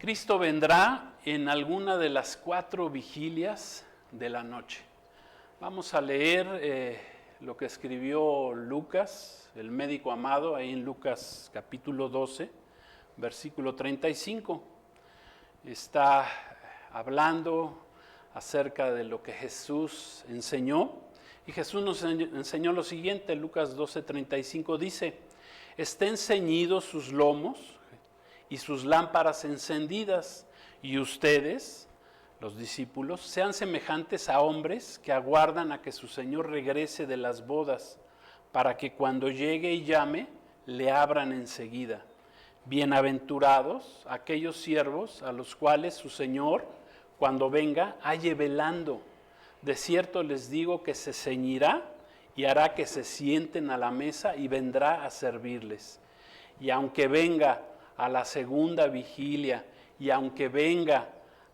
Cristo vendrá en alguna de las 4 vigilias de la noche. Vamos a leer lo que escribió Lucas, el médico amado, ahí en Lucas capítulo 12, versículo 35. Está hablando acerca de lo que Jesús enseñó. Y Jesús nos enseñó lo siguiente. Lucas 12:35 dice: estén ceñidos sus lomos y sus lámparas encendidas, y ustedes, los discípulos, sean semejantes a hombres que aguardan a que su Señor regrese de las bodas, para que cuando llegue y llame, le abran enseguida. Bienaventurados aquellos siervos a los cuales su Señor, cuando venga, halle velando. De cierto les digo que se ceñirá y hará que se sienten a la mesa y vendrá a servirles. Y aunque venga a la segunda vigilia y aunque venga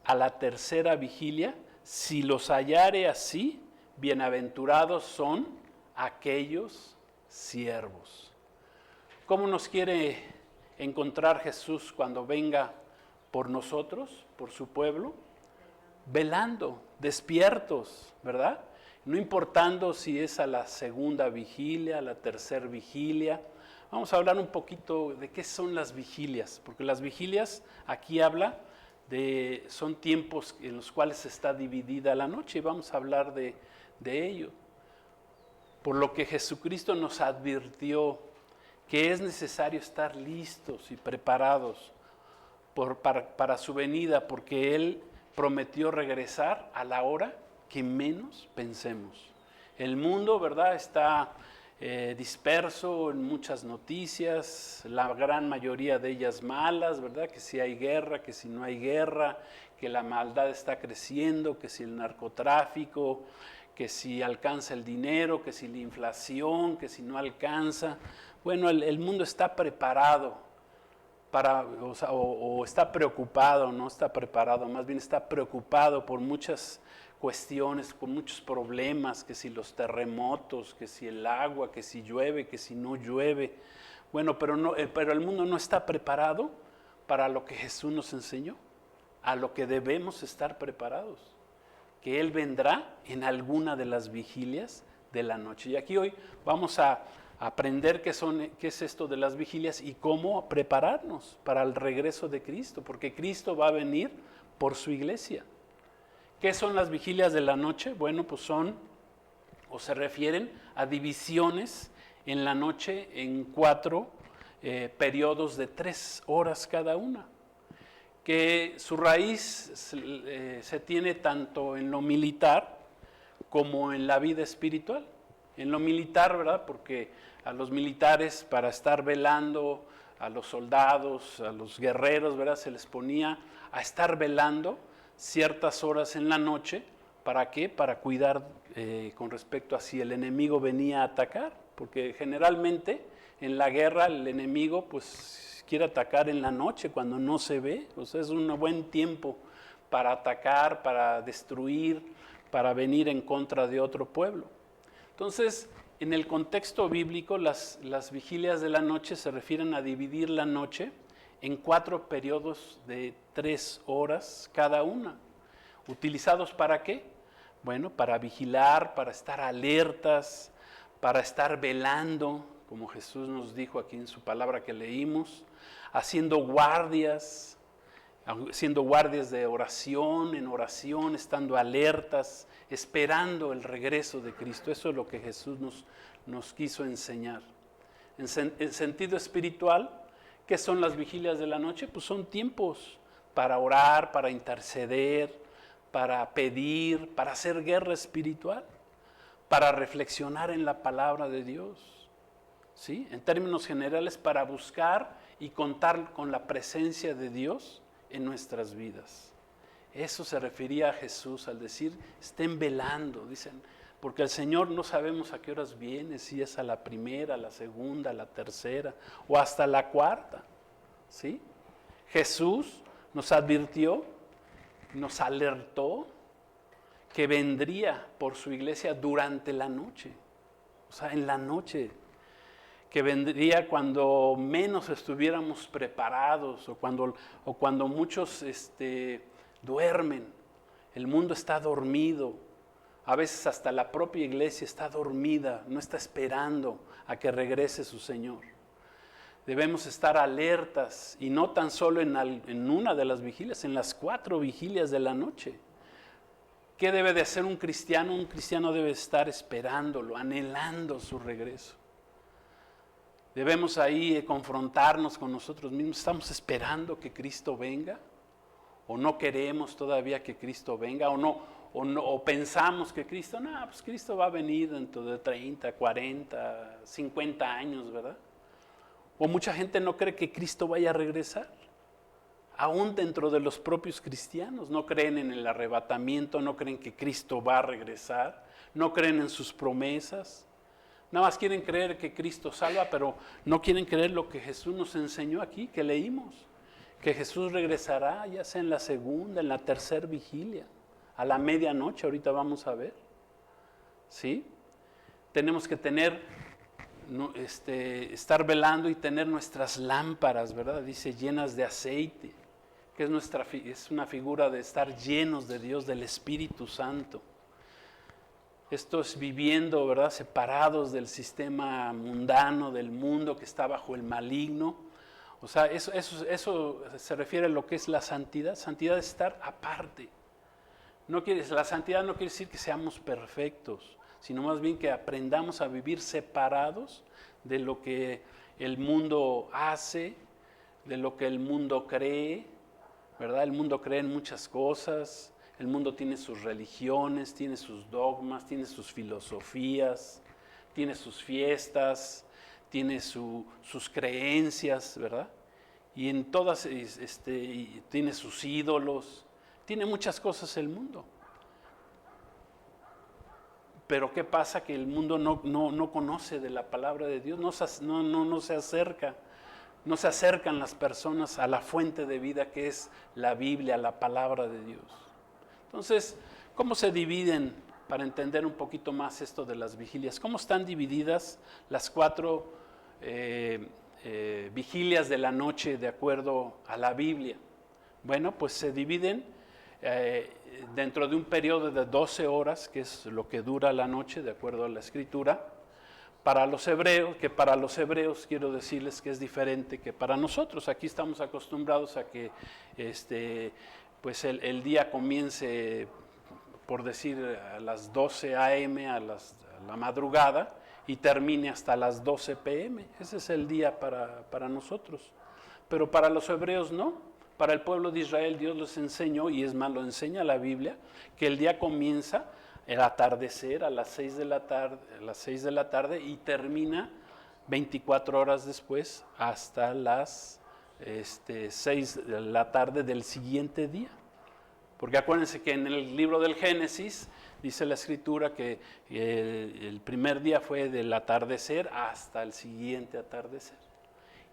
a la tercera vigilia, si los hallare así, bienaventurados son aquellos siervos. ¿Cómo nos quiere encontrar Jesús cuando venga por nosotros, por su pueblo? Velando, despiertos, ¿verdad? No importando si es a la segunda vigilia, a la tercera vigilia. Vamos a hablar un poquito de qué son las vigilias, porque las vigilias aquí son tiempos en los cuales está dividida la noche, y vamos a hablar de ello. Por lo que Jesucristo nos advirtió que es necesario estar listos y preparados para su venida, porque Él prometió regresar a la hora que menos pensemos. El mundo, ¿verdad?, está disperso en muchas noticias, la gran mayoría de ellas malas, ¿verdad?, que si hay guerra, que si no hay guerra, que la maldad está creciendo, que si el narcotráfico, que si alcanza el dinero, que si la inflación, que si no alcanza. Bueno, el mundo está preparado o está preocupado, no está preparado, más bien está preocupado por muchas cuestiones, por muchos problemas, que si los terremotos, que si el agua, que si llueve, que si no llueve. Bueno, pero el mundo no está preparado para lo que Jesús nos enseñó, a lo que debemos estar preparados, que Él vendrá en alguna de las vigilias de la noche. Y aquí hoy vamos a aprender qué es esto de las vigilias y cómo prepararnos para el regreso de Cristo, porque Cristo va a venir por su iglesia. ¿Qué son las vigilias de la noche? Bueno, pues se refieren a divisiones en la noche en 4 periodos de 3 horas cada una, que su raíz se tiene tanto en lo militar como en la vida espiritual. En lo militar, ¿verdad?, porque a los militares, para estar velando, a los soldados, a los guerreros, ¿verdad?, se les ponía a estar velando ciertas horas en la noche. ¿Para qué? Para cuidar con respecto a si el enemigo venía a atacar, porque generalmente en la guerra el enemigo pues quiere atacar en la noche cuando no se ve. O sea, es un buen tiempo para atacar, para destruir, para venir en contra de otro pueblo. Entonces, en el contexto bíblico, las vigilias de la noche se refieren a dividir la noche en 4 periodos de 3 horas cada una. ¿Utilizados para qué? Bueno, para vigilar, para estar alertas, para estar velando, como Jesús nos dijo aquí en su palabra que leímos, haciendo guardias de oración, en oración, estando alertas, esperando el regreso de Cristo. Eso es lo que Jesús nos quiso enseñar. En sentido espiritual, ¿qué son las vigilias de la noche? Pues son tiempos para orar, para interceder, para pedir, para hacer guerra espiritual, para reflexionar en la palabra de Dios, ¿sí? En términos generales, para buscar y contar con la presencia de Dios en nuestras vidas. Eso se refería a Jesús al decir, estén velando, dicen, porque el Señor no sabemos a qué horas viene, si es a la primera, a la segunda, a la tercera o hasta la cuarta, ¿sí? Jesús nos advirtió, nos alertó que vendría por su iglesia durante la noche, o sea, en la noche, que vendría cuando menos estuviéramos preparados o cuando muchos duermen. El mundo está dormido. A veces hasta la propia iglesia está dormida, no está esperando a que regrese su Señor. Debemos estar alertas y no tan solo en una de las vigilias, en las 4 vigilias de la noche. ¿Qué debe de hacer un cristiano? Un cristiano debe estar esperándolo, anhelando su regreso. Debemos ahí confrontarnos con nosotros mismos. ¿Estamos esperando que Cristo venga? ¿O no queremos todavía que Cristo venga? ¿O pensamos que Cristo, pues Cristo va a venir dentro de 30, 40, 50 años, ¿verdad? O mucha gente no cree que Cristo vaya a regresar. Aún dentro de los propios cristianos, no creen en el arrebatamiento, no creen que Cristo va a regresar, no creen en sus promesas. Nada más quieren creer que Cristo salva, pero no quieren creer lo que Jesús nos enseñó aquí, que leímos. Que Jesús regresará ya sea en la segunda, en la tercera vigilia, a la medianoche, ahorita vamos a ver. ¿Sí? Tenemos que estar velando y tener nuestras lámparas, ¿verdad? Dice llenas de aceite, que es una figura de estar llenos de Dios, del Espíritu Santo. Esto es viviendo, ¿verdad? Separados del sistema mundano, del mundo que está bajo el maligno. O sea, eso se refiere a lo que es la santidad. Santidad es estar aparte. La santidad no quiere decir que seamos perfectos, sino más bien que aprendamos a vivir separados de lo que el mundo hace, de lo que el mundo cree, ¿verdad? El mundo cree en muchas cosas, el mundo tiene sus religiones, tiene sus dogmas, tiene sus filosofías, tiene sus fiestas, tiene sus creencias, ¿verdad? Y en todas, tiene sus ídolos, tiene muchas cosas el mundo. Pero ¿qué pasa? Que el mundo no conoce de la palabra de Dios, no se acerca. No se acercan las personas a la fuente de vida que es la Biblia, la palabra de Dios. Entonces, ¿cómo se dividen, para entender un poquito más esto de las vigilias? ¿Cómo están divididas las 4 vigilias de la noche de acuerdo a la Biblia? Bueno, pues se dividen dentro de un periodo de 12 horas, que es lo que dura la noche de acuerdo a la Escritura. Para los hebreos quiero decirles que es diferente que para nosotros. Aquí estamos acostumbrados a que pues el día comience, por decir, a las 12 a.m., a la madrugada, y termine hasta las 12 p.m. Ese es el día para nosotros. Pero para los hebreos no. Para el pueblo de Israel Dios les enseñó, y es más, lo enseña la Biblia, que el día comienza el atardecer a las 6 de la tarde y termina 24 horas después hasta las 6 de la tarde del siguiente día. Porque acuérdense que en el libro del Génesis dice la Escritura que el primer día fue del atardecer hasta el siguiente atardecer.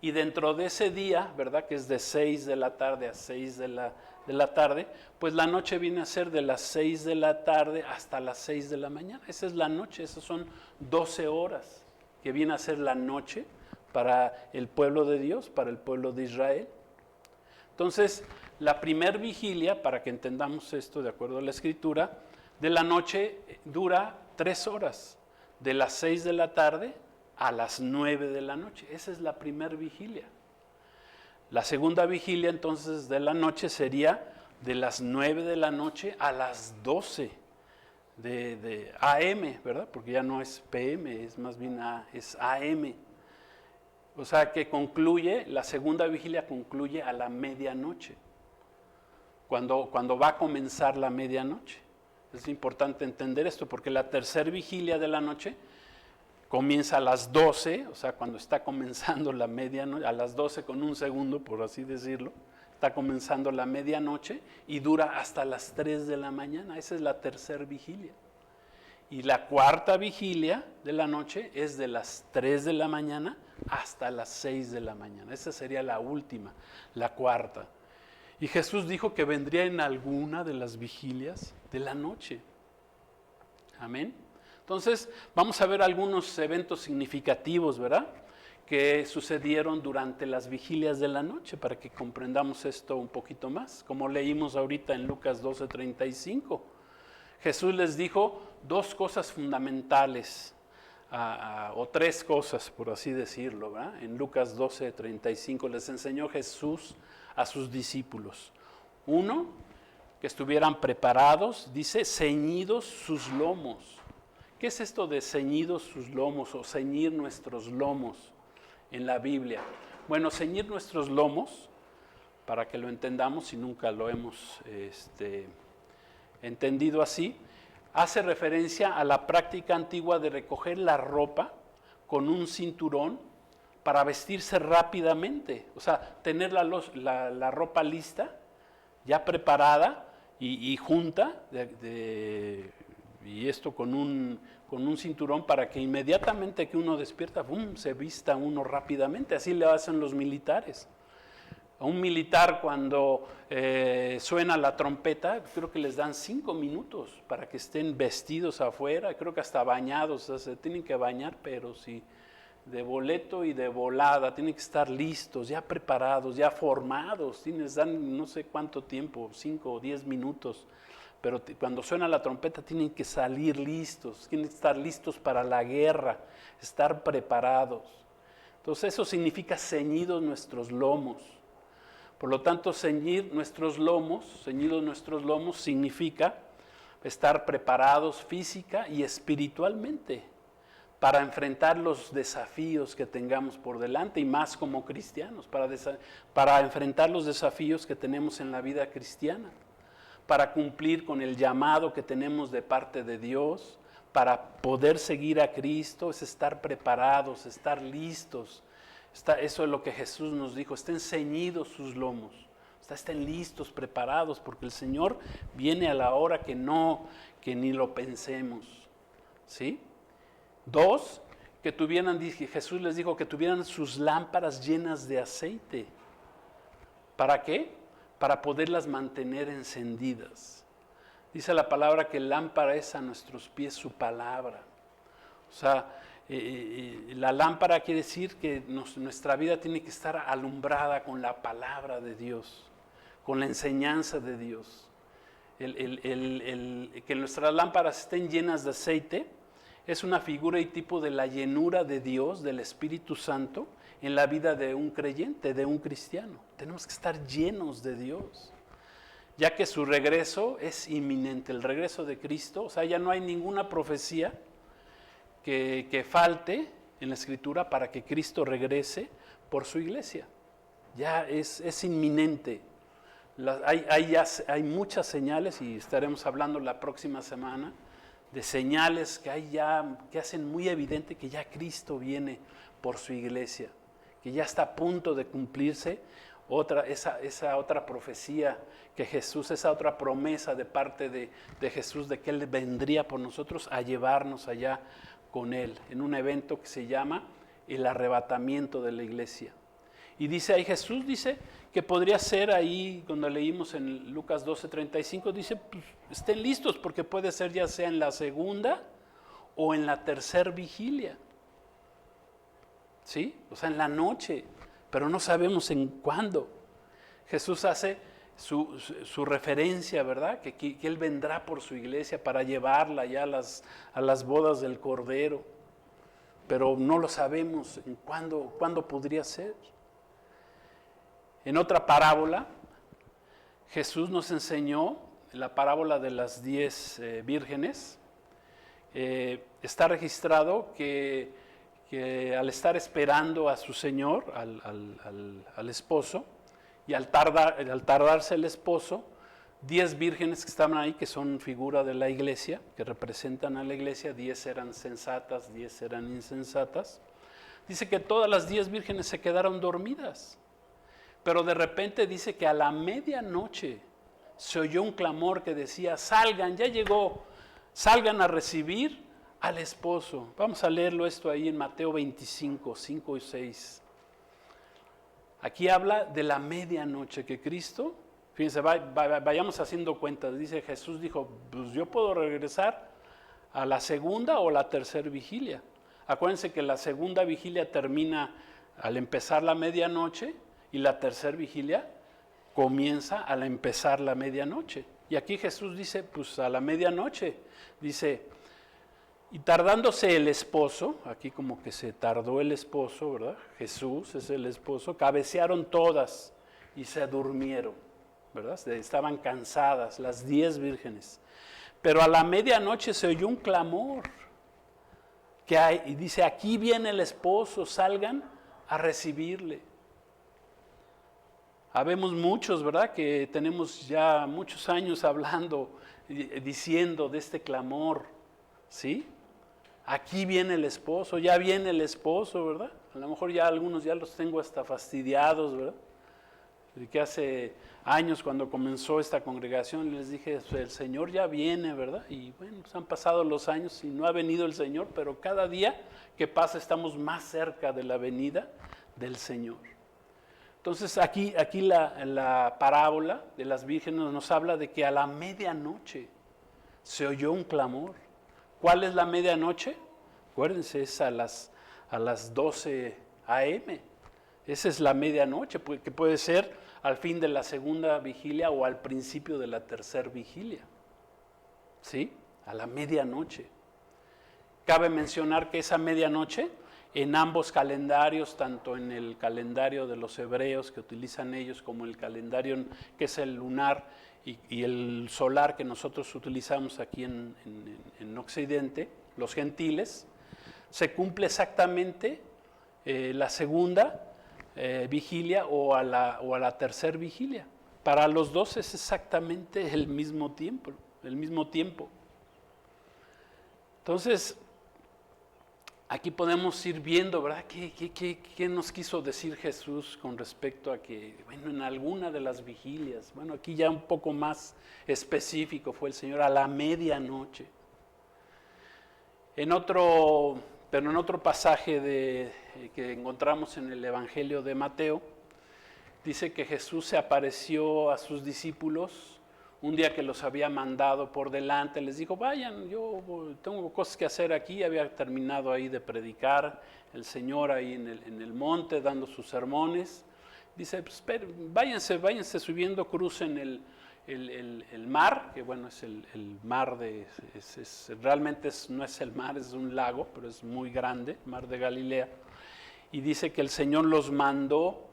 Y dentro de ese día, ¿verdad? Que es de 6 de la tarde a 6 de la tarde, pues la noche viene a ser de las 6 de la tarde hasta las 6 de la mañana. Esa es la noche, esas son 12 horas que viene a ser la noche para el pueblo de Dios, para el pueblo de Israel. Entonces, la primer vigilia, para que entendamos esto de acuerdo a la Escritura, de la noche dura 3 horas, de las 6 de la tarde a las 9 de la noche. Esa es la primer vigilia. La segunda vigilia entonces de la noche sería de las 9 de la noche a las 12 de AM, ¿verdad? Porque ya no es PM, es más bien es AM. O sea que la segunda vigilia concluye a la medianoche, cuando va a comenzar la medianoche. Es importante entender esto porque la tercera vigilia de la noche comienza a las 12, o sea, cuando está comenzando la medianoche, a las 12 con un segundo, por así decirlo, está comenzando la medianoche y dura hasta las 3 de la mañana. Esa es la tercera vigilia. Y la cuarta vigilia de la noche es de las 3 de la mañana hasta las 6 de la mañana. Esa sería la última, la cuarta. Y Jesús dijo que vendría en alguna de las vigilias de la noche. Amén. Entonces, vamos a ver algunos eventos significativos, ¿verdad? que sucedieron durante las vigilias de la noche, para que comprendamos esto un poquito más, como leímos ahorita en Lucas 12:35. Jesús les dijo dos cosas fundamentales, o tres cosas, por así decirlo, ¿verdad? En Lucas 12:35 les enseñó Jesús a sus discípulos. Uno, que estuvieran preparados, dice, ceñidos sus lomos. ¿Qué es esto de ceñidos sus lomos o ceñir nuestros lomos en la Biblia? Bueno, ceñir nuestros lomos, para que lo entendamos si nunca lo hemos entendido así, hace referencia a la práctica antigua de recoger la ropa con un cinturón para vestirse rápidamente. O sea, tener la ropa lista, ya preparada y junta, y esto con un cinturón para que inmediatamente que uno despierta, ¡bum!, se vista uno rápidamente. Así le hacen los militares. A un militar cuando suena la trompeta, creo que les dan 5 minutos para que estén vestidos afuera, creo que hasta bañados, o sea, se tienen que bañar, pero sí, de boleto y de volada, tienen que estar listos, ya preparados, ya formados, les dan no sé cuánto tiempo, 5 o 10 minutos, pero cuando suena la trompeta tienen que salir listos, tienen que estar listos para la guerra, estar preparados. Entonces eso significa ceñidos nuestros lomos. Por lo tanto, ceñidos nuestros lomos significa estar preparados física y espiritualmente para enfrentar los desafíos que tengamos por delante, y más como cristianos, para enfrentar los desafíos que tenemos en la vida cristiana, para cumplir con el llamado que tenemos de parte de Dios, para poder seguir a Cristo, es estar preparados, estar listos. Eso es lo que Jesús nos dijo, estén ceñidos sus lomos, estén listos, preparados, porque el Señor viene a la hora que ni lo pensemos, ¿sí? 2, Jesús les dijo que tuvieran sus lámparas llenas de aceite. ¿Para qué? Para poderlas mantener encendidas. Dice la palabra que lámpara es a nuestros pies su palabra. O sea, la lámpara quiere decir que nuestra vida tiene que estar alumbrada con la palabra de Dios, con la enseñanza de Dios. Que nuestras lámparas estén llenas de aceite es una figura y tipo de la llenura de Dios, del Espíritu Santo, en la vida de un creyente, de un cristiano. Tenemos que estar llenos de Dios, ya que su regreso es inminente, el regreso de Cristo. O sea, ya no hay ninguna profecía que falte en la Escritura para que Cristo regrese por su iglesia. Ya es inminente. Hay muchas señales, y estaremos hablando la próxima semana, de señales que hacen muy evidente que ya Cristo viene por su iglesia, que ya está a punto de cumplirse esa otra profecía que Jesús, esa otra promesa de parte de Jesús, de que Él vendría por nosotros a llevarnos allá con Él, en un evento que se llama el arrebatamiento de la iglesia. Y dice ahí, Jesús dice que podría ser ahí, cuando leímos en Lucas 12:35, dice, pues, estén listos, porque puede ser ya sea en la segunda o en la tercera vigilia. ¿Sí? O sea, en la noche, pero no sabemos en cuándo. Jesús hace su referencia, ¿verdad? Que Él vendrá por su iglesia para llevarla ya a las bodas del Cordero, pero no lo sabemos en cuándo podría ser. En otra parábola, Jesús nos enseñó, la parábola de las 10 vírgenes, está registrado que al estar esperando a su Señor, al esposo, y al tardarse el esposo, 10 vírgenes que estaban ahí, que son figura de la iglesia, que representan a la iglesia, 10 eran sensatas, 10 eran insensatas. Dice que todas las 10 vírgenes se quedaron dormidas. Pero de repente dice que a la medianoche se oyó un clamor que decía, salgan, ya llegó, salgan a recibir al esposo. Vamos a leerlo esto ahí en Mateo 25, 5 y 6. Aquí habla de la medianoche que Cristo, fíjense, vayamos haciendo cuentas. Dice, Jesús dijo, pues yo puedo regresar a la segunda o la tercera vigilia. Acuérdense que la segunda vigilia termina al empezar la medianoche, y la tercera vigilia comienza al empezar la medianoche. Y aquí Jesús dice, pues a la medianoche, dice, y tardándose el esposo, aquí como que se tardó el esposo, ¿verdad? Jesús es el esposo, cabecearon todas y se durmieron, ¿verdad? Estaban cansadas las 10 vírgenes. Pero a la medianoche se oyó un clamor que hay, y dice, aquí viene el esposo, salgan a recibirle. Habemos muchos, ¿verdad?, que tenemos ya muchos años hablando, diciendo de este clamor, ¿sí? Aquí viene el esposo, ya viene el esposo, ¿verdad? A lo mejor ya algunos ya los tengo hasta fastidiados, ¿verdad? De que hace años cuando comenzó esta congregación les dije, el Señor ya viene, ¿verdad? Y bueno, pues han pasado los años y no ha venido el Señor, pero cada día que pasa estamos más cerca de la venida del Señor. Entonces aquí la parábola de las vírgenes nos habla de que a la medianoche se oyó un clamor. ¿Cuál es la medianoche? Acuérdense, es a las 12 a.m. Esa es la medianoche, que puede ser al fin de la segunda vigilia o al principio de la tercera vigilia. ¿Sí? A la medianoche. Cabe mencionar que esa medianoche, en ambos calendarios, tanto en el calendario de los hebreos que utilizan ellos, como el calendario que es el lunar y el solar que nosotros utilizamos aquí en Occidente, los gentiles, se cumple exactamente la segunda vigilia o a la tercera vigilia. Para los dos es exactamente el mismo tiempo, Entonces, aquí podemos ir viendo, ¿verdad? ¿Qué nos quiso decir Jesús con respecto a que, bueno, en alguna de las vigilias, bueno, aquí ya un poco más específico fue el Señor, a la medianoche. Pero en otro pasaje que encontramos en el Evangelio de Mateo, dice que Jesús se apareció a sus discípulos un día que los había mandado por delante, les dijo, vayan, yo tengo cosas que hacer aquí, había terminado ahí de predicar el Señor ahí en el monte dando sus sermones. Dice, pues, váyanse subiendo, crucen el mar, que bueno, es el mar realmente no es el mar, es un lago, pero es muy grande, el mar de Galilea. Y dice que el Señor los mandó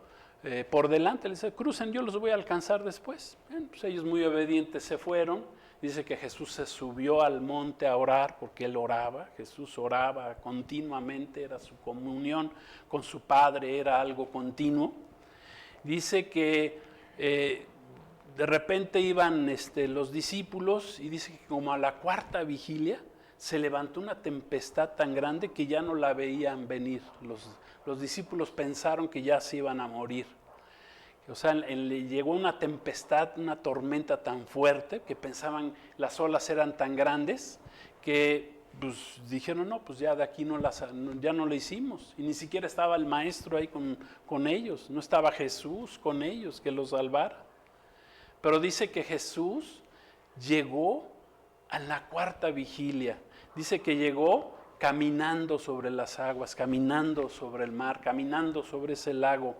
por delante, le dice, crucen, yo los voy a alcanzar después. Bien, pues ellos muy obedientes se fueron. Dice que Jesús se subió al monte a orar, porque él oraba. Jesús oraba continuamente, era su comunión con su Padre, era algo continuo. Dice que de repente iban los discípulos, y dice que como a la cuarta vigilia se levantó una tempestad tan grande que ya no la veían venir. Los discípulos pensaron que ya se iban a morir. O sea, le llegó una tempestad, una tormenta tan fuerte que pensaban las olas eran tan grandes que pues, dijeron, no, pues ya de aquí ya no lo hicimos. Y ni siquiera estaba el maestro ahí con ellos, no estaba Jesús con ellos que los salvara. Pero dice que Jesús llegó a la cuarta vigilia. Dice que llegó caminando sobre las aguas, caminando sobre el mar, caminando sobre ese lago,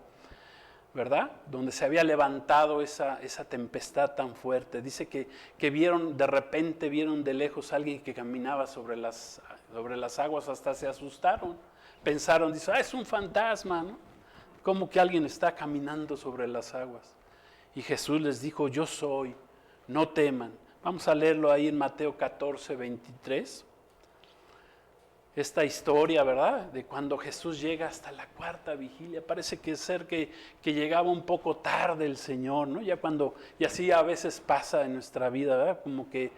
¿verdad? Donde se había levantado esa tempestad tan fuerte. Dice que de repente vieron de lejos a alguien que caminaba sobre las aguas, hasta se asustaron. Pensaron, dice, es un fantasma, ¿no? Como que alguien está caminando sobre las aguas. Y Jesús les dijo, yo soy, no teman. Vamos a leerlo ahí en Mateo 14, 23. Esta historia, ¿verdad? De cuando Jesús llega hasta la cuarta vigilia. Parece que llegaba un poco tarde el Señor, ¿no? Y así a veces pasa en nuestra vida, ¿verdad? Como que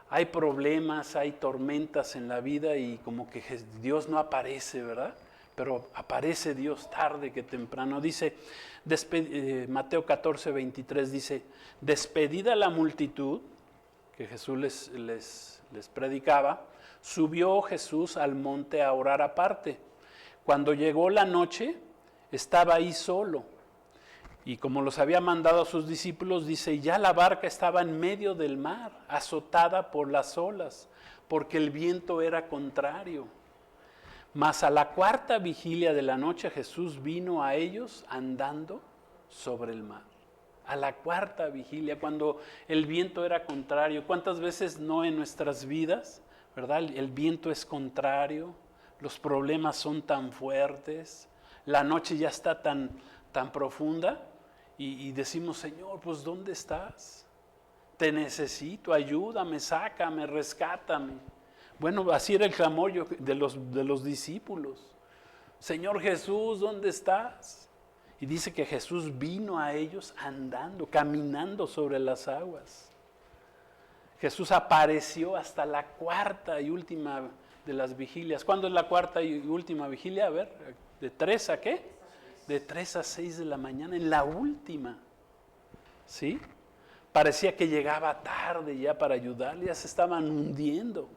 hay problemas, hay tormentas en la vida y como que Dios no aparece, ¿verdad? Pero aparece Dios tarde que temprano. Dice, Mateo 14, 23 dice, despedida la multitud, que Jesús les predicaba, subió Jesús al monte a orar aparte. Cuando llegó la noche, estaba ahí solo. Y como los había mandado a sus discípulos, dice, ya la barca estaba en medio del mar, azotada por las olas, porque el viento era contrario. Mas a la cuarta vigilia de la noche Jesús vino a ellos andando sobre el mar. A la cuarta vigilia, cuando el viento era contrario. ¿Cuántas veces no en nuestras vidas, verdad? El viento es contrario, los problemas son tan fuertes, la noche ya está tan profunda y decimos, Señor, pues ¿dónde estás? Te necesito, ayúdame, sácame, rescátame. Bueno, así era el clamor de los discípulos. Señor Jesús, ¿dónde estás? Y dice que Jesús vino a ellos andando, caminando sobre las aguas. Jesús apareció hasta la cuarta y última de las vigilias. ¿Cuándo es la cuarta y última vigilia? A ver, ¿de 3 a qué? De 3 a 6 de la mañana, en la última. ¿Sí? Parecía que llegaba tarde ya para ayudarle, ya se estaban hundiendo.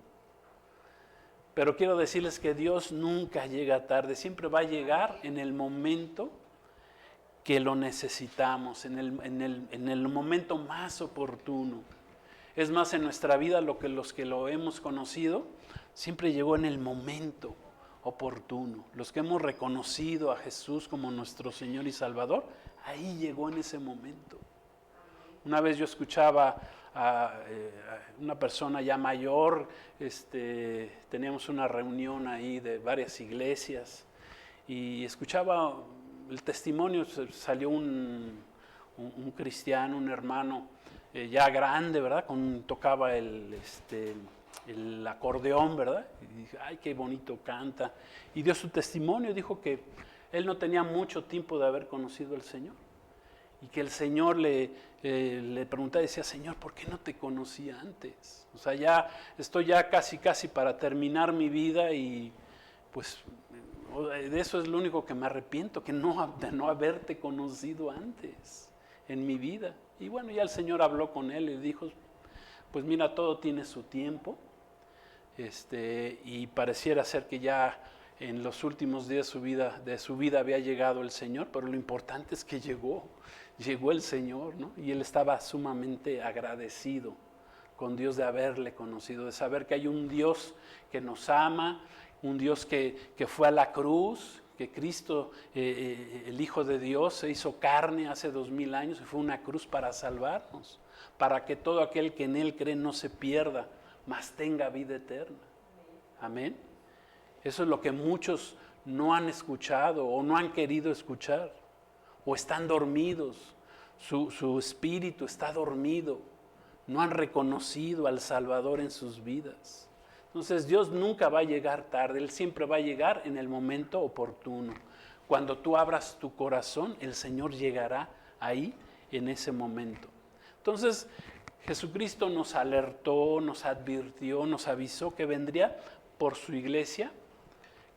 Pero quiero decirles que Dios nunca llega tarde, siempre va a llegar en el momento que lo necesitamos, en el momento más oportuno. Es más, en nuestra vida los que lo hemos conocido, siempre llegó en el momento oportuno. Los que hemos reconocido a Jesús como nuestro Señor y Salvador, ahí llegó en ese momento. Una vez yo escuchaba a una persona ya mayor, teníamos una reunión ahí de varias iglesias y escuchaba el testimonio. Salió un cristiano, un hermano ya grande, ¿verdad? Tocaba el acordeón, ¿verdad? Y dije, ay, qué bonito canta. Y dio su testimonio, dijo que él no tenía mucho tiempo de haber conocido al Señor. Y que el Señor le preguntaba y decía, Señor, ¿por qué no te conocí antes? O sea, ya estoy casi para terminar mi vida y pues de eso es lo único que me arrepiento, de no haberte conocido antes en mi vida. Y bueno, ya el Señor habló con él y dijo, pues mira, todo tiene su tiempo, y pareciera ser que ya en los últimos días de su vida había llegado el Señor, pero lo importante es que llegó el Señor, ¿no? Y él estaba sumamente agradecido con Dios de haberle conocido, de saber que hay un Dios que nos ama, un Dios que fue a la cruz, que Cristo, el Hijo de Dios, se hizo carne hace 2000 años y fue una cruz para salvarnos, para que todo aquel que en Él cree no se pierda, mas tenga vida eterna. Amén. Eso es lo que muchos no han escuchado o no han querido escuchar, o están dormidos, su espíritu está dormido, no han reconocido al Salvador en sus vidas. Entonces Dios nunca va a llegar tarde, Él siempre va a llegar en el momento oportuno. Cuando tú abras tu corazón, el Señor llegará ahí en ese momento. Entonces Jesucristo nos alertó, nos advirtió, nos avisó que vendría por su iglesia,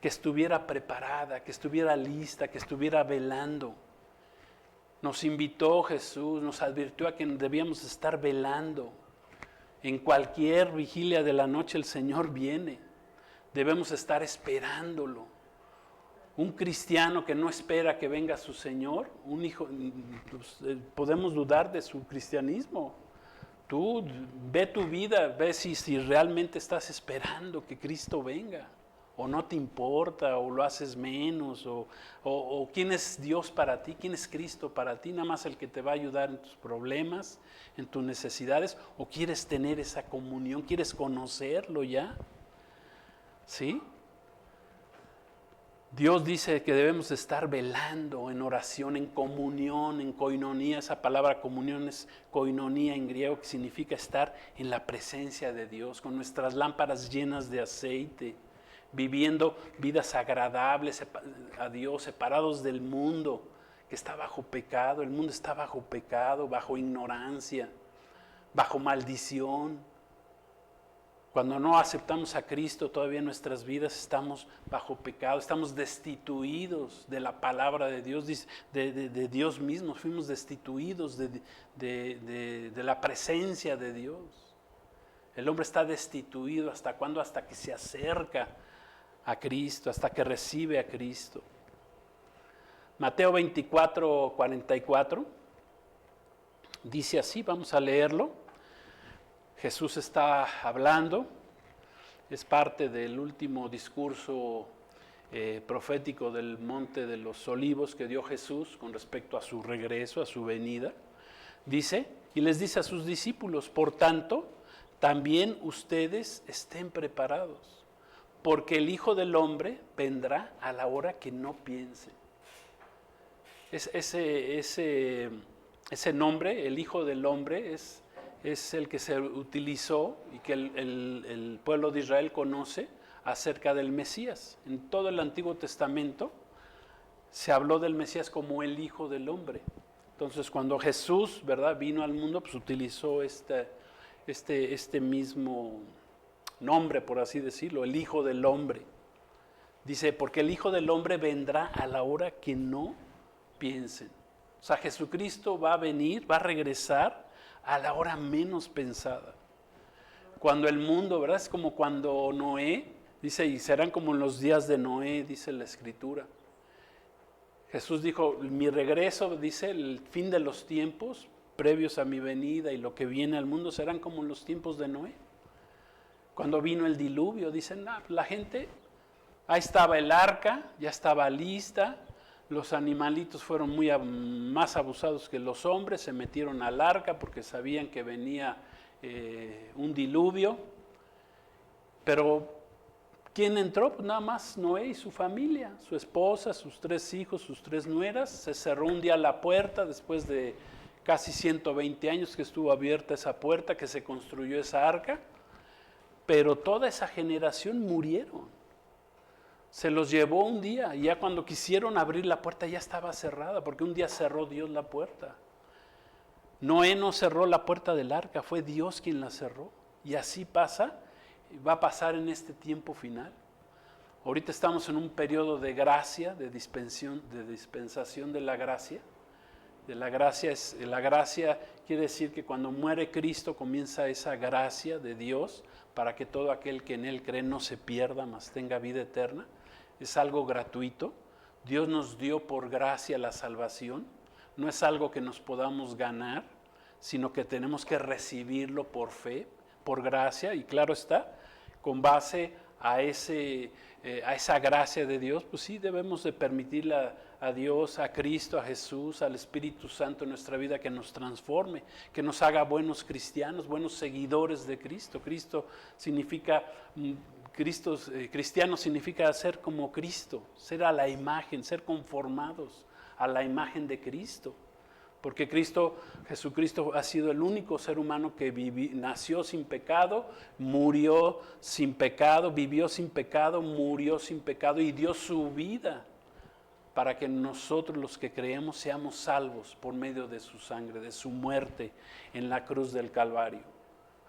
que estuviera preparada, que estuviera lista, que estuviera velando. Nos invitó Jesús, nos advirtió a que debíamos estar velando. En cualquier vigilia de la noche el Señor viene. Debemos estar esperándolo. Un cristiano que no espera que venga su Señor, un hijo, pues, podemos dudar de su cristianismo. Tú ve tu vida, ve si realmente estás esperando que Cristo venga. O no te importa, o lo haces menos, o quién es Dios para ti, quién es Cristo para ti, nada más el que te va a ayudar en tus problemas, en tus necesidades, o quieres tener esa comunión, quieres conocerlo ya, ¿sí? Dios dice que debemos estar velando en oración, en comunión, en koinonía. Esa palabra comunión es koinonía en griego, que significa estar en la presencia de Dios, con nuestras lámparas llenas de aceite, viviendo vidas agradables a Dios, separados del mundo que está bajo pecado. El mundo está bajo pecado, bajo ignorancia, bajo maldición. Cuando no aceptamos a Cristo todavía en nuestras vidas estamos bajo pecado, estamos destituidos de la palabra de Dios, de Dios mismo, fuimos destituidos de la presencia de Dios. El hombre está destituido, ¿hasta cuándo? Hasta que se acerca a Cristo, hasta que recibe a Cristo. Mateo 24:44 dice así, vamos a leerlo. Jesús está hablando, es parte del último discurso profético del Monte de los Olivos que dio Jesús con respecto a su regreso, a su venida. Dice, y les dice a sus discípulos, por tanto, también ustedes estén preparados, porque el Hijo del Hombre vendrá a la hora que no piensen. Ese nombre, el Hijo del Hombre, es el que se utilizó y que el pueblo de Israel conoce acerca del Mesías. En todo el Antiguo Testamento se habló del Mesías como el Hijo del Hombre. Entonces, cuando Jesús, ¿verdad?, vino al mundo, pues utilizó este mismo nombre, por así decirlo, el Hijo del Hombre. Dice, porque el Hijo del Hombre vendrá a la hora que no piensen. O sea, Jesucristo va a venir, va a regresar a la hora menos pensada. Cuando el mundo, ¿verdad?, es como cuando Noé, dice, y serán como en los días de Noé, dice la Escritura. Jesús dijo, mi regreso, dice, el fin de los tiempos, previos a mi venida y lo que viene al mundo, serán como en los tiempos de Noé. Cuando vino el diluvio, dicen, la gente, ahí estaba el arca, ya estaba lista, los animalitos fueron más abusados que los hombres, se metieron al arca porque sabían que venía un diluvio, pero ¿quién entró? Pues nada más Noé y su familia, su esposa, sus 3 hijos, sus 3 nueras. Se cerró un día la puerta después de casi 120 años que estuvo abierta esa puerta, que se construyó esa arca, pero toda esa generación murieron. Se los llevó un día y ya cuando quisieron abrir la puerta ya estaba cerrada, porque un día cerró Dios la puerta. Noé no cerró la puerta del arca, fue Dios quien la cerró. Y así pasa, va a pasar en este tiempo final. Ahorita estamos en un periodo de gracia, de dispensación de la gracia. La gracia quiere decir que cuando muere Cristo comienza esa gracia de Dios para que todo aquel que en Él cree no se pierda, mas tenga vida eterna. Es algo gratuito. Dios nos dio por gracia la salvación. No es algo que nos podamos ganar, sino que tenemos que recibirlo por fe, por gracia, y claro está, con base a esa gracia de Dios, pues sí debemos de permitirle a Dios, a Cristo, a Jesús, al Espíritu Santo en nuestra vida que nos transforme, que nos haga buenos cristianos, buenos seguidores de Cristo. Cristiano significa ser como Cristo, ser a la imagen, ser conformados a la imagen de Cristo. Porque Jesucristo ha sido el único ser humano que nació sin pecado, murió sin pecado, vivió sin pecado, murió sin pecado y dio su vida para que nosotros los que creemos seamos salvos por medio de su sangre, de su muerte en la cruz del Calvario.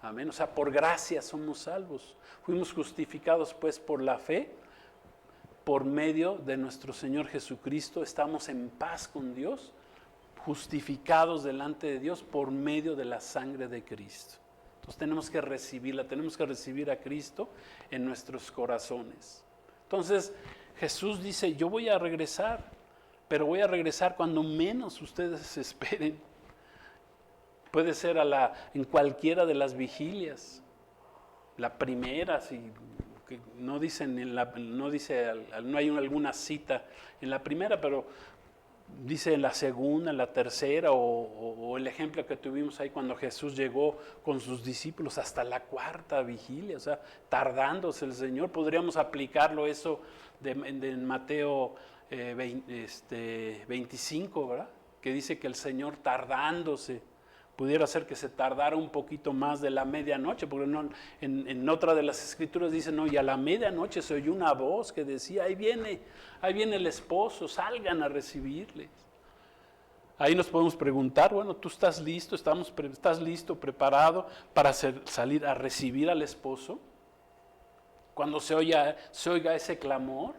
Amén. O sea, por gracia somos salvos. Fuimos justificados pues por la fe, por medio de nuestro Señor Jesucristo. Estamos en paz con Dios, justificados delante de Dios por medio de la sangre de Cristo. Entonces tenemos que recibirla, tenemos que recibir a Cristo en nuestros corazones. Entonces Jesús dice, yo voy a regresar, pero voy a regresar cuando menos ustedes esperen. Puede ser en cualquiera de las vigilias, la primera, si no hay alguna cita en la primera, pero dice en la segunda, en la tercera, o el ejemplo que tuvimos ahí cuando Jesús llegó con sus discípulos hasta la 4ª vigilia, o sea, tardándose el Señor. Podríamos aplicarlo eso de Mateo 25, ¿verdad? Que dice que el Señor tardándose, pudiera ser que se tardara un poquito más de la medianoche, porque en otra de las escrituras dice, no, y a la medianoche se oyó una voz que decía, ahí viene el esposo, salgan a recibirles. Ahí nos podemos preguntar, bueno, ¿tú estás listo? ¿Estás listo, preparado para salir a recibir al esposo? Cuando se oiga ese clamor,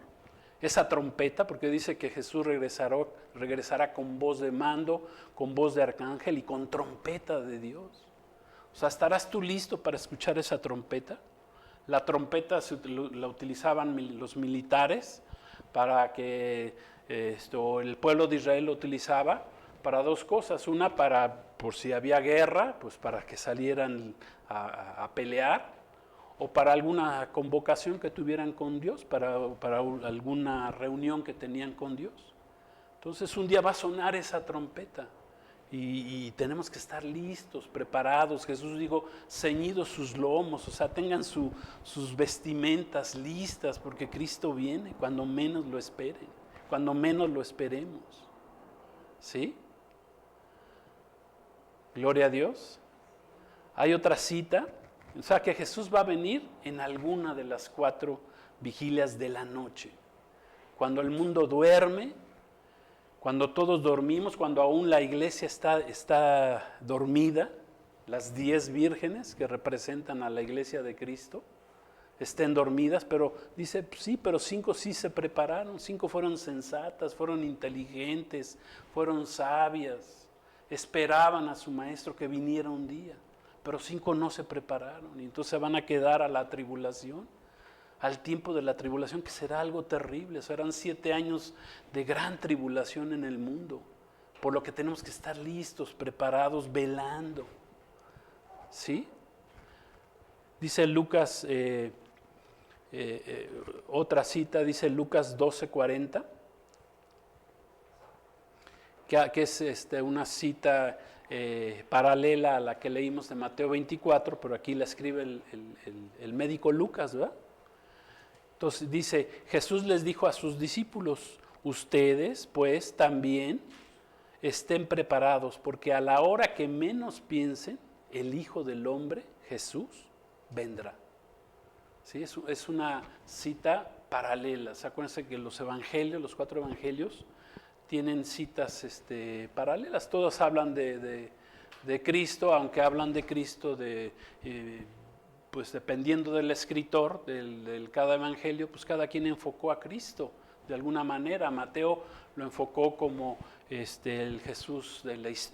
esa trompeta, porque dice que Jesús regresará con voz de mando, con voz de arcángel y con trompeta de Dios. O sea, ¿estarás tú listo para escuchar esa trompeta? La trompeta la utilizaban los militares para que el pueblo de Israel lo utilizaba para 2 cosas. Una, por si había guerra, pues para que salieran a pelear. o para alguna convocación que tuvieran con Dios, para alguna reunión que tenían con Dios. Entonces un día va a sonar esa trompeta y tenemos que estar listos, preparados. Jesús dijo, ceñidos sus lomos, o sea, tengan sus vestimentas listas, porque Cristo viene cuando menos lo esperen, cuando menos lo esperemos. ¿Sí? Gloria a Dios. Hay otra cita, o sea que Jesús va a venir en alguna de las 4 vigilias de la noche. Cuando el mundo duerme, cuando todos dormimos, cuando aún la iglesia está dormida, las 10 vírgenes que representan a la iglesia de Cristo estén dormidas, pero dice, sí, pero 5 sí se prepararon, 5 fueron sensatas, fueron inteligentes, fueron sabias, esperaban a su maestro que viniera un día, pero 5 no se prepararon y entonces se van a quedar a la tribulación, al tiempo de la tribulación, que será algo terrible. Serán 7 años de gran tribulación en el mundo, por lo que tenemos que estar listos, preparados, velando. ¿Sí? Dice Lucas, otra cita, dice Lucas 12:40, que es una cita paralela a la que leímos de Mateo 24, pero aquí la escribe el médico Lucas, ¿verdad? Entonces dice, Jesús les dijo a sus discípulos, ustedes pues también estén preparados, porque a la hora que menos piensen, el Hijo del Hombre, Jesús, vendrá. ¿Sí? Es una cita paralela. ¿Se acuerdan que los evangelios, los 4 evangelios, tienen citas paralelas? Todos hablan de Cristo, aunque hablan de Cristo pues dependiendo del escritor del cada evangelio, pues cada quien enfocó a Cristo de alguna manera. Mateo lo enfocó como el Jesús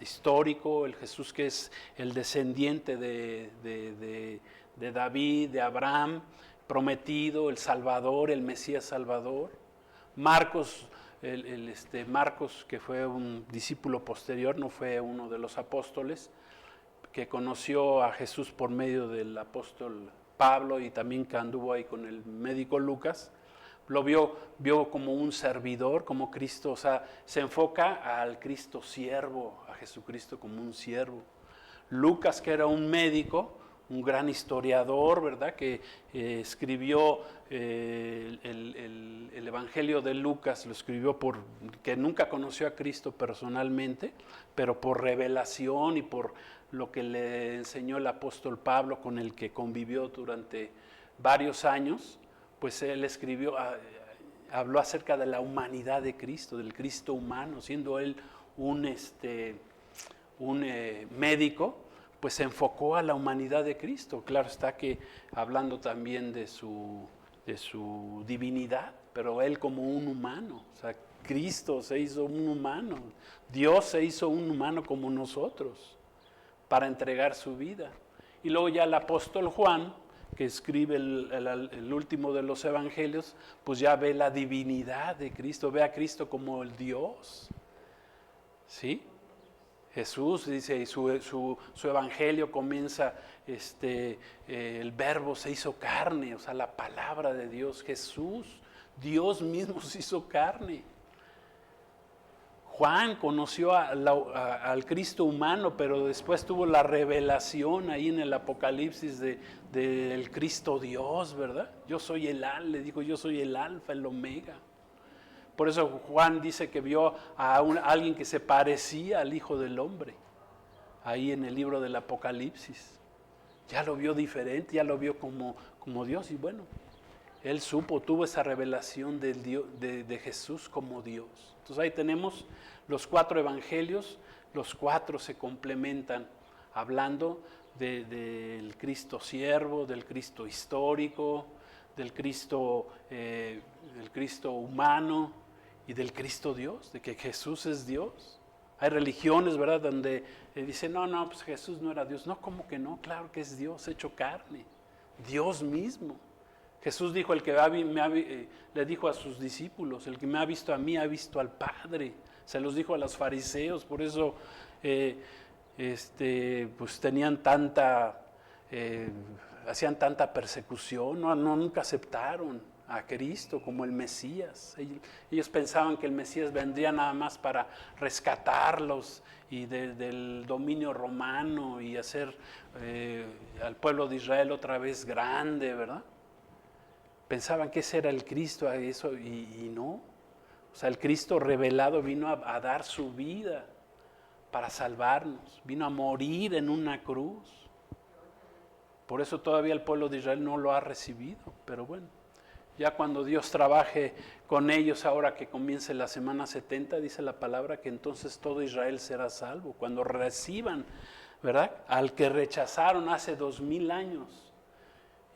histórico, el Jesús que es el descendiente de David, de Abraham, prometido, el Salvador, el Mesías Salvador. Marcos, Marcos, que fue un discípulo posterior, no fue uno de los apóstoles, que conoció a Jesús por medio del apóstol Pablo y también que anduvo ahí con el médico Lucas, lo vio como un servidor, como Cristo, o sea, se enfoca al Cristo siervo, a Jesucristo como un siervo. Lucas, que era un médico, un gran historiador, ¿verdad?, que escribió el Evangelio de Lucas, lo escribió que nunca conoció a Cristo personalmente, pero por revelación y por lo que le enseñó el apóstol Pablo, con el que convivió durante varios años, pues él escribió, habló acerca de la humanidad de Cristo, del Cristo humano, siendo él un médico, pues se enfocó a la humanidad de Cristo. Claro está que hablando también de su divinidad, pero él como un humano, o sea, Cristo se hizo un humano, Dios se hizo un humano como nosotros, para entregar su vida. Y luego ya el apóstol Juan, que escribe el último de los evangelios, pues ya ve la divinidad de Cristo, ve a Cristo como el Dios. ¿Sí? Jesús dice, y su evangelio comienza, el verbo se hizo carne, o sea, la palabra de Dios, Jesús, Dios mismo se hizo carne. Juan conoció al Cristo humano, pero después tuvo la revelación ahí en el Apocalipsis del Cristo Dios, ¿verdad? Yo soy le dijo, yo soy el Alfa, el Omega. Por eso Juan dice que vio a alguien que se parecía al Hijo del Hombre, ahí en el libro del Apocalipsis. Ya lo vio diferente, ya lo vio como Dios, y bueno, él tuvo esa revelación de Jesús como Dios. Entonces ahí tenemos los 4 evangelios, los 4 se complementan, hablando del Cristo siervo, del Cristo histórico, del Cristo humano y del Cristo Dios, de que Jesús es Dios. Hay religiones, ¿verdad?, donde dicen, no, pues Jesús no era Dios. No, ¿cómo que no? Claro que es Dios hecho carne, Dios mismo. Jesús dijo, le dijo a sus discípulos, el que me ha visto a mí ha visto al Padre. Se los dijo a los fariseos, por eso pues tenían tanta hacían tanta persecución, nunca aceptaron a Cristo como el Mesías. Ellos pensaban que el Mesías vendría nada más para rescatarlos y del dominio romano y hacer al pueblo de Israel otra vez grande, ¿verdad? Pensaban que ese era el Cristo, eso, y no. O sea, el Cristo revelado vino a dar su vida para salvarnos, vino a morir en una cruz. Por eso todavía el pueblo de Israel no lo ha recibido, pero bueno. Ya cuando Dios trabaje con ellos, ahora que comience la semana 70, dice la palabra que entonces todo Israel será salvo. Cuando reciban, ¿verdad? Al que rechazaron hace 2000 años.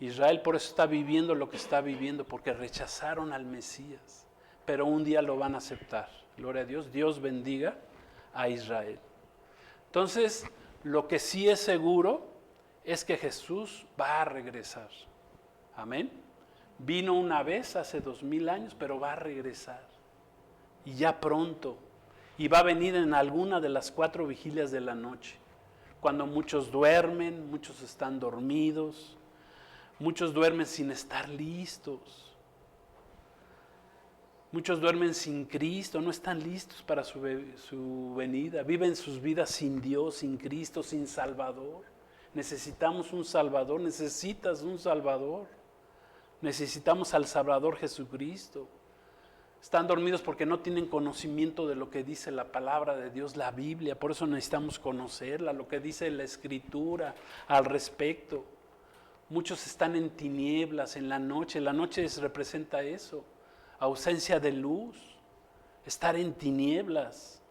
Israel por eso está viviendo lo que está viviendo, porque rechazaron al Mesías. Pero un día lo van a aceptar. Gloria a Dios. Dios bendiga a Israel. Entonces, lo que sí es seguro es que Jesús va a regresar. Amén. Vino una vez hace 2000 años, pero va a regresar. Y ya pronto. Y va a venir en alguna de las 4 vigilias de la noche. Cuando muchos duermen, muchos están dormidos, muchos duermen sin estar listos. Muchos duermen sin Cristo, no están listos para su venida. Viven sus vidas sin Dios, sin Cristo, sin Salvador. Necesitamos un Salvador, necesitas un Salvador. Necesitamos al Salvador Jesucristo. Están dormidos porque no tienen conocimiento de lo que dice la palabra de Dios, la Biblia. Por eso necesitamos conocerla, lo que dice la Escritura al respecto. Muchos están en tinieblas en la noche. La noche representa eso, ausencia de luz, estar en tinieblas.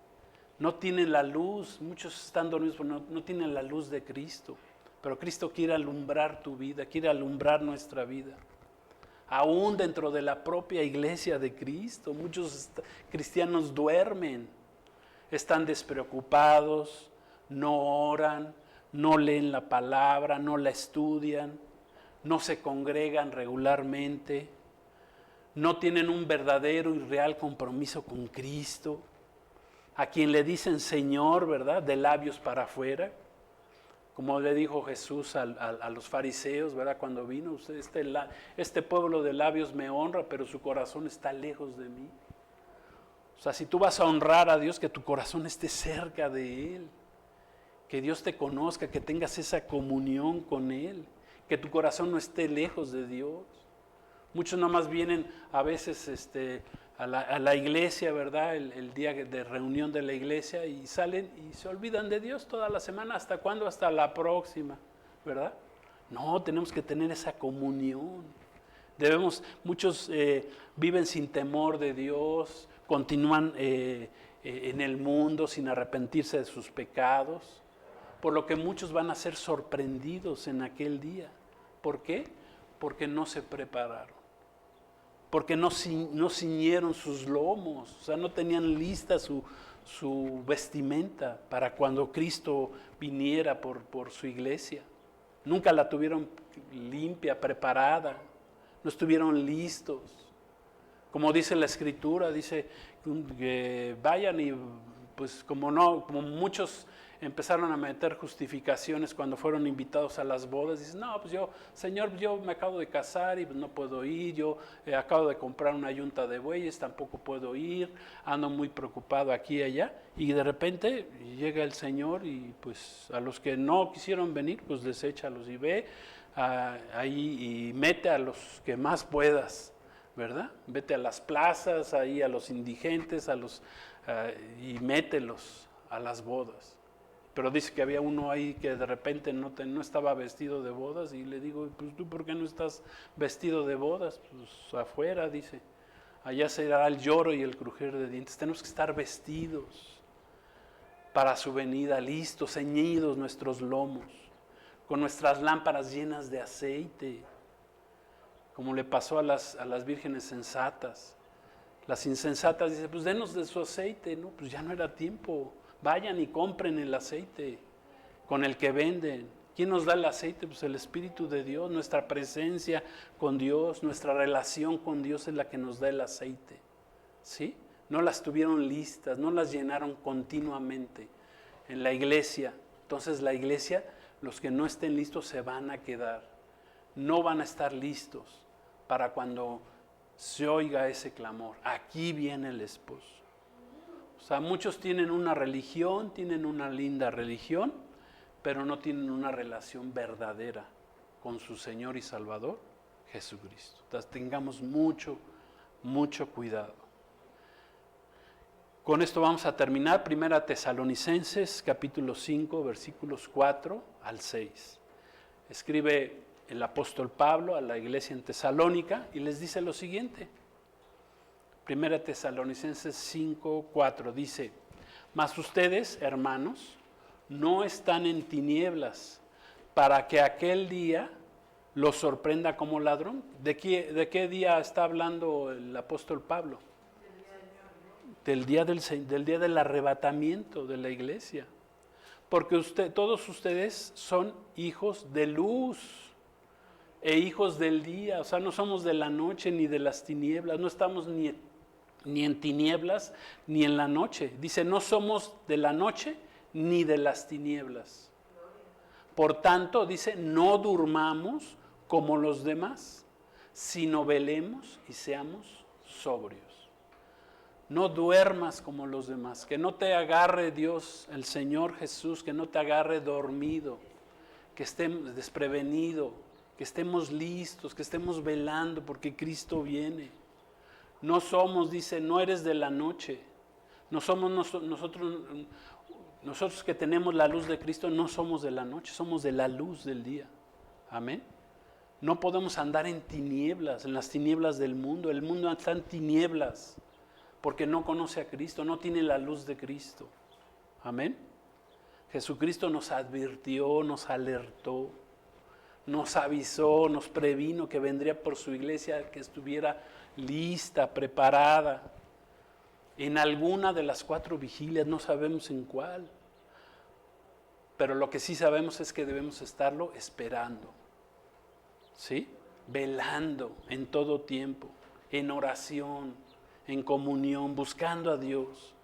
No tienen la luz, muchos están dormidos porque no tienen la luz de Cristo. Pero Cristo quiere alumbrar tu vida, quiere alumbrar nuestra vida. Aún dentro de la propia iglesia de Cristo, muchos cristianos duermen, están despreocupados, no oran, no leen la palabra, no la estudian, no se congregan regularmente, no tienen un verdadero y real compromiso con Cristo, a quien le dicen Señor, ¿verdad? De labios para afuera. Como le dijo Jesús a los fariseos, ¿verdad? Cuando vino, este pueblo de labios me honra, pero su corazón está lejos de mí. O sea, si tú vas a honrar a Dios, que tu corazón esté cerca de Él. Que Dios te conozca, que tengas esa comunión con Él. Que tu corazón no esté lejos de Dios. Muchos nada más vienen a veces a la iglesia, ¿verdad? El día de reunión de la iglesia y salen y se olvidan de Dios toda la semana. ¿Hasta cuándo? Hasta la próxima, ¿verdad? No, tenemos que tener esa comunión. Muchos viven sin temor de Dios, continúan en el mundo sin arrepentirse de sus pecados, por lo que muchos van a ser sorprendidos en aquel día. ¿Por qué? Porque no se prepararon. Porque no ciñeron sus lomos, o sea, no tenían lista su vestimenta para cuando Cristo viniera por su iglesia. Nunca la tuvieron limpia, preparada, no estuvieron listos. Como dice la Escritura, dice que vayan y pues como muchos empezaron a meter justificaciones cuando fueron invitados a las bodas. Dicen, no, pues Señor, yo me acabo de casar y no puedo ir, yo acabo de comprar una yunta de bueyes, tampoco puedo ir, ando muy preocupado aquí y allá. Y de repente llega el Señor y pues a los que no quisieron venir, pues deséchalos y ve ahí y mete a los que más puedas, ¿verdad? Vete a las plazas, ahí a los indigentes, y mételos a las bodas. Pero dice que había uno ahí que de repente no estaba vestido de bodas y le digo, pues tú ¿por qué no estás vestido de bodas? Pues afuera, dice, allá será el lloro y el crujir de dientes. Tenemos que estar vestidos para su venida, listos, ceñidos nuestros lomos, con nuestras lámparas llenas de aceite, como le pasó a las vírgenes sensatas. Las insensatas dicen, pues denos de su aceite, no, pues ya no era tiempo. Vayan y compren el aceite con el que venden. ¿Quién nos da el aceite? Pues el Espíritu de Dios, nuestra presencia con Dios, nuestra relación con Dios es la que nos da el aceite. ¿Sí? No las tuvieron listas, no las llenaron continuamente en la iglesia. Entonces la iglesia, los que no estén listos se van a quedar. no van a estar listos para cuando se oiga ese clamor. Aquí viene el esposo. O sea, muchos tienen una religión, tienen una linda religión, pero no tienen una relación verdadera con su Señor y Salvador, Jesucristo. Entonces tengamos mucho cuidado. Con esto vamos a terminar. 1 Tesalonicenses, capítulo 5, versículos 4 al 6. Escribe el apóstol Pablo a la iglesia en Tesalónica y les dice lo siguiente. 1 Tesalonicenses 5, 4 dice: mas ustedes, hermanos, no están en tinieblas para que aquel día los sorprenda como ladrón. ¿De qué día está hablando el apóstol Pablo? Del día del arrebatamiento de la iglesia. Porque todos ustedes son hijos de luz e hijos del día. O sea, no somos de la noche ni de las tinieblas. No estamos ni en tinieblas ni en la noche. Dice, no somos de la noche ni de las tinieblas. Por tanto, dice, no durmamos como los demás, sino velemos y seamos sobrios. No duermas como los demás, que no te agarre Dios, el Señor Jesús, que no te agarre dormido, que estemos desprevenido, que estemos listos, que estemos velando porque Cristo viene. No somos, dice, no eres de la noche. No somos nosotros que tenemos la luz de Cristo, no somos de la noche, somos de la luz del día. Amén. No podemos andar en tinieblas, en las tinieblas del mundo. El mundo está en tinieblas porque no conoce a Cristo, no tiene la luz de Cristo. Amén. Jesucristo nos advirtió, nos alertó, nos avisó, nos previno que vendría por su iglesia, que estuviera lista, preparada. En alguna de las 4 vigilias, no sabemos en cuál. Pero lo que sí sabemos es que debemos estarlo esperando. ¿Sí? Velando en todo tiempo, en oración, en comunión, buscando a Dios,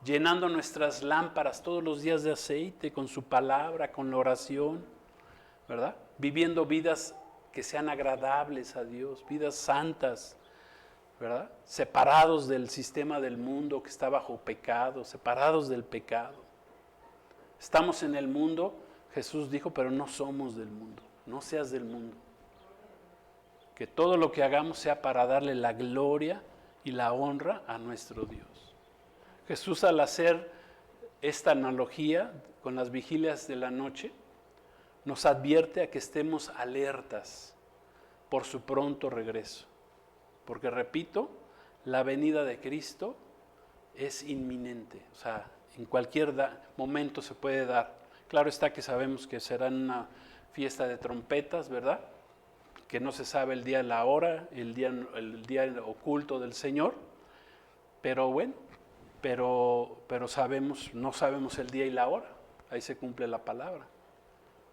llenando nuestras lámparas todos los días de aceite con su palabra, con la oración, ¿verdad? Viviendo vidas que sean agradables a Dios, vidas santas, ¿verdad? Separados del sistema del mundo que está bajo pecado, separados del pecado. Estamos en el mundo, Jesús dijo, pero no somos del mundo, no seas del mundo. Que todo lo que hagamos sea para darle la gloria y la honra a nuestro Dios. Jesús, al hacer esta analogía con las vigilias de la noche, nos advierte a que estemos alertas por su pronto regreso. Porque repito, la venida de Cristo es inminente, o sea, en cualquier momento se puede dar. Claro está que sabemos que será en una fiesta de trompetas, ¿verdad? Que no se sabe el día y la hora, el día oculto del Señor, pero bueno, pero no sabemos el día y la hora, ahí se cumple la palabra.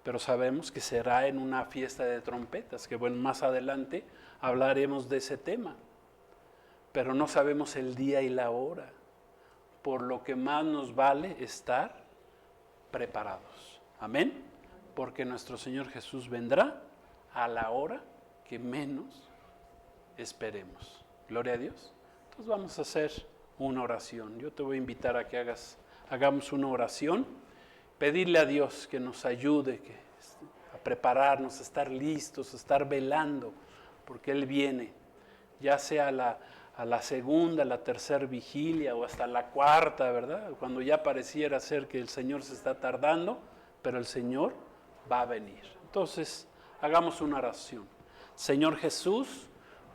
Pero sabemos que será en una fiesta de trompetas, que bueno, más adelante hablaremos de ese tema. Pero no sabemos el día y la hora, por lo que más nos vale estar preparados. Amén. Porque nuestro Señor Jesús vendrá a la hora que menos esperemos. Gloria a Dios. Entonces vamos a hacer una oración. Yo te voy a invitar a que hagamos una oración. Pedirle a Dios que nos ayude a prepararnos, a estar listos, a estar velando, porque Él viene, ya sea a la segunda, a la tercera vigilia o hasta la cuarta, ¿verdad? Cuando ya pareciera ser que el Señor se está tardando, pero el Señor va a venir. Entonces, hagamos una oración. Señor Jesús,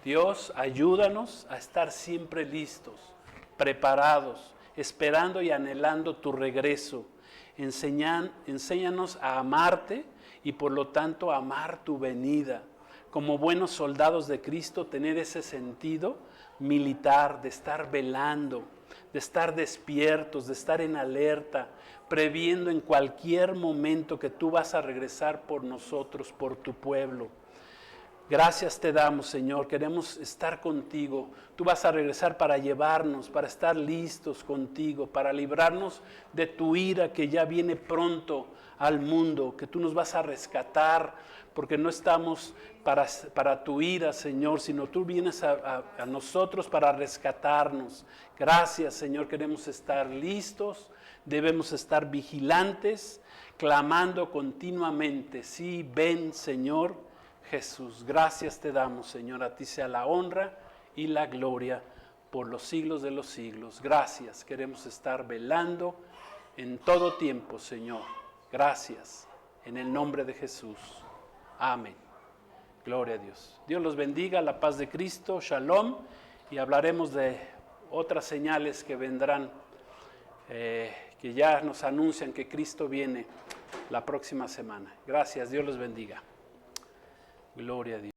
Dios, ayúdanos a estar siempre listos, preparados, esperando y anhelando tu regreso. Enséñanos a amarte y por lo tanto a amar tu venida. Como buenos soldados de Cristo, tener ese sentido militar de estar velando, de estar despiertos, de estar en alerta, previendo en cualquier momento que tú vas a regresar por nosotros, por tu pueblo. Gracias te damos, Señor, queremos estar contigo. Tú vas a regresar para llevarnos, para estar listos contigo, para librarnos de tu ira que ya viene pronto al mundo, que tú nos vas a rescatar, porque no estamos para tu ira, Señor, sino tú vienes a nosotros para rescatarnos. Gracias, Señor, queremos estar listos, debemos estar vigilantes, clamando continuamente. Sí, ven, Señor Jesús. Gracias te damos, Señor, a ti sea la honra y la gloria por los siglos de los siglos. Gracias, queremos estar velando en todo tiempo, Señor. Gracias, en el nombre de Jesús. Amén. Gloria a Dios. Dios los bendiga, la paz de Cristo, shalom, y hablaremos de otras señales que vendrán, que ya nos anuncian que Cristo viene la próxima semana. Gracias, Dios los bendiga. Gloria a Dios.